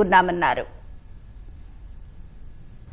ఉన్నామన్నారు.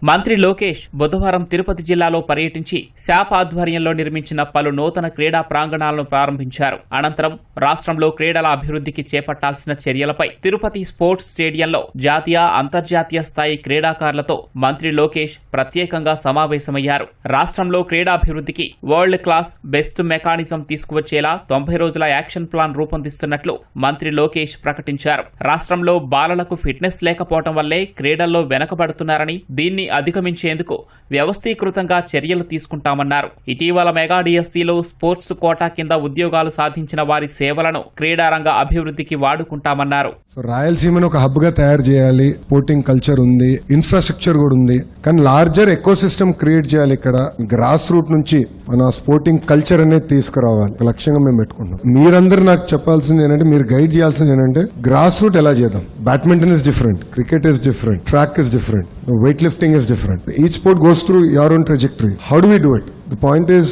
మంత్రి లోకేష్ బుధవారం తిరుపతి జిల్లాలో పర్యటించి శాప్ ఆధ్వర్యంలో నిర్మించిన పలు నూతన క్రీడా ప్రాంగణాలను ప్రారంభించారు. అనంతరం రాష్ట్రంలో క్రీడల అభివృద్ధికి చేపట్టాల్సిన చర్యలపై తిరుపతి స్పోర్ట్స్ స్టేడియంలో జాతీయ అంతర్జాతీయ స్థాయి క్రీడాకారులతో మంత్రి లోకేష్ ప్రత్యేకంగా సమావేశమయ్యారు. రాష్ట్రంలో క్రీడాభివృద్ధికి వరల్డ్ క్లాస్ బెస్ట్ మెకానిజం తీసుకువచ్చేలా 90 రోజుల యాక్షన్ ప్లాన్ రూపొందిస్తున్నట్లు మంత్రి లోకేష్ ప్రకటించారు. రాష్ట్రంలో బాలలకు ఫిట్నెస్ లేకపోవడం వల్లే క్రీడల్లో వెనకబడుతున్నారని, దీన్ని అధిగమించేందుకు వ్యవస్థీకృతంగా చర్యలు తీసుకుంటామన్నారు. ఇటీవల మెగా డిఎస్సీలో స్పోర్ట్స్ కోటా కింద ఉద్యోగాలు సాధించిన వారి సేవలను క్రీడారంగ అభివృద్ధికి వాడుకుంటామన్నారు. రాయలసీమను ఒక హబ్ గా తయారు చేయాలి. స్పోర్టింగ్ కల్చర్ ఉంది, ఇన్ఫ్రాస్ట్రక్చర్ కూడా ఉంది, కానీ లార్జర్ ఎకోసిస్టమ్ క్రియేట్ చేయాలి. ఇక్కడ గ్రాస్ రూట్ నుంచి మన స్పోర్టింగ్ కల్చర్ అనేది తీసుకురావాలి. లక్ష్యంగా మేము పెట్టుకుంటాం. మీరందరూ నాకు చెప్పాల్సింది ఏంటంటే, మీరు గైడ్ చేయాల్సింది ఏంటంటే, గ్రాస్ రూట్ ఎలా చేద్దాం. Badminton is different, cricket is different, track is different, weight lifting is different. Each sport goes through your own trajectory. How do we do it? The point is,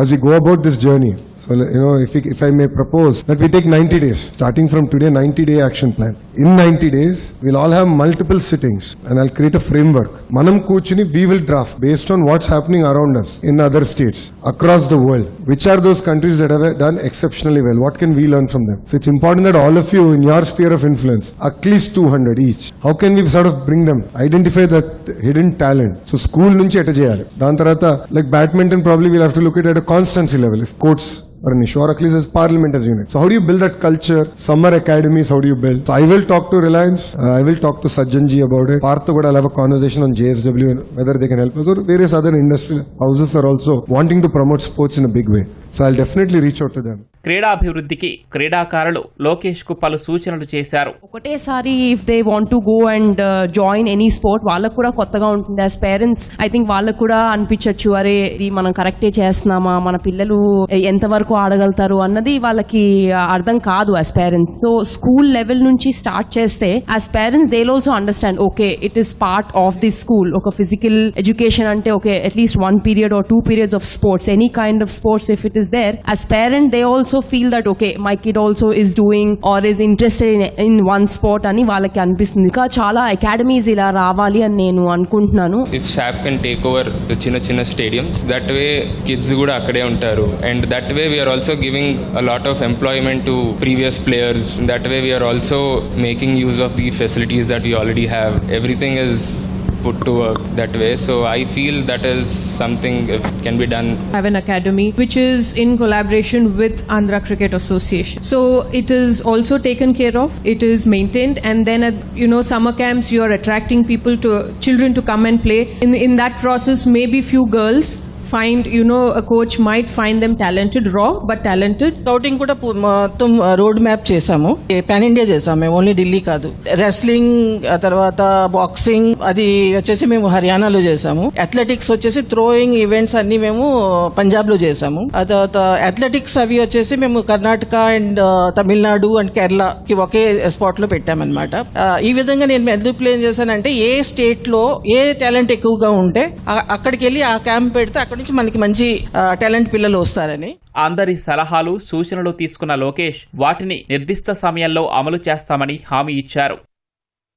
as we go about this journey, so if I may propose that we take 90 days, starting from today, 90-day action plan. In 90 days, we'll all have multiple sittings and I'll create a framework. Manam Kuchini, we will draft based on what's happening around us in other states, across the world. Which are those countries that have done exceptionally well? What can we learn from them? So it's important that all of you in your sphere of influence, at least 200 each. How can we sort of bring them, identify that hidden talent? So school nunchi etta cheyali. Dan tarata, like badminton, probably we'll have to look at a constancy level. If courts or an issue, or at least as parliament as unit. So how do you build that culture? Summer academies, how do you build? So I will talk to Reliance, I will talk to Sajjan ji about it. Partha would have a conversation on JSW and whether they can help us, or various other industrial houses are also wanting to promote sports in a big way. So I'll definitely reach out to them. క్రీడాభివృద్ధికి క్రీడాకారులు లోకేష్ కు పలు సూచనలు చేశారు. ఒకటేసారి if they want to go and join any sport, వాళ్ళకు కూడా కొత్తగా ఉంటుంది. యాజ్ పేరెంట్స్ ఐ థింక్ వాళ్ళకు కూడా అనిపించచ్చు, అరే ఇది మనం కరెక్టే చేస్తున్నామా, మన పిల్లలు ఎంతవరకు ఆడగలుగుతారు అన్నది వాళ్ళకి అర్థం కాదు as parents. So school level నుంచి స్టార్ట్ చేస్తే as parents they also understand, okay it is part of the school. ఒక ఫిజికల్ ఎడ్యుకేషన్ అంటే okay at least 1 period or 2 periods of sports, any kind of sports if it is there. As parent they also feel that okay my kid also is doing or is interested in one sport అని వాళ్ళకి అనిపిస్తుంది. ఇంకా చాలా academies ఇలా రావాలి అని నేను అనుకుంటున్నాను. If SAP can take over the చిన్న stadiums, that way kids కూడా అక్కడే ఉంటారు, and that way we are also giving a lot of employment to previous players. That way we are also making use of the facilities that we already have. Everything is put to work that way, so I feel that is something if can be done. I have an academy which is in collaboration with Andhra Cricket Association, so it is also taken care of, it is maintained, and then at summer camps you are attracting children to come and play. In that process maybe few girls find a coach might find them talented, raw but talented. Scouting కూడా మొత్తం road map చేసాము, pan India చేసాము మేము, only Delhi కాదు. Wrestling, ఆ తర్వాత boxing అది వచ్చేసి మేము హర్యానాలో చేసాము. అథ్లెటిక్స్ వచ్చేసి థ్రోయింగ్ ఈవెంట్స్ అన్ని మేము పంజాబ్ లో చేసాము. ఆ తర్వాత అథ్లెటిక్స్ అవి వచ్చేసి మేము కర్ణాటక అండ్ తమిళనాడు అండ్ కేరళ కి ఒకే స్పాట్ లో పెట్టామన్నమాట. ఈ విధంగా నేను ఎందుకు ప్లాన్ చేశానంటే, ఏ స్టేట్ లో ఏ టాలెంట్ ఎక్కువగా ఉంటే అక్కడికి వెళ్ళి ఆ క్యాంప్ పెడితే అక్కడ నుంచి మనకి మంచి టాలెంట్ పిల్లలు వస్తారని. అందరి సలహాలు సూచనలు తీసుకున్న లోకేష్ వాటిని నిర్దిష్ట సమయంలో అమలు చేస్తామని హామీ ఇచ్చారు.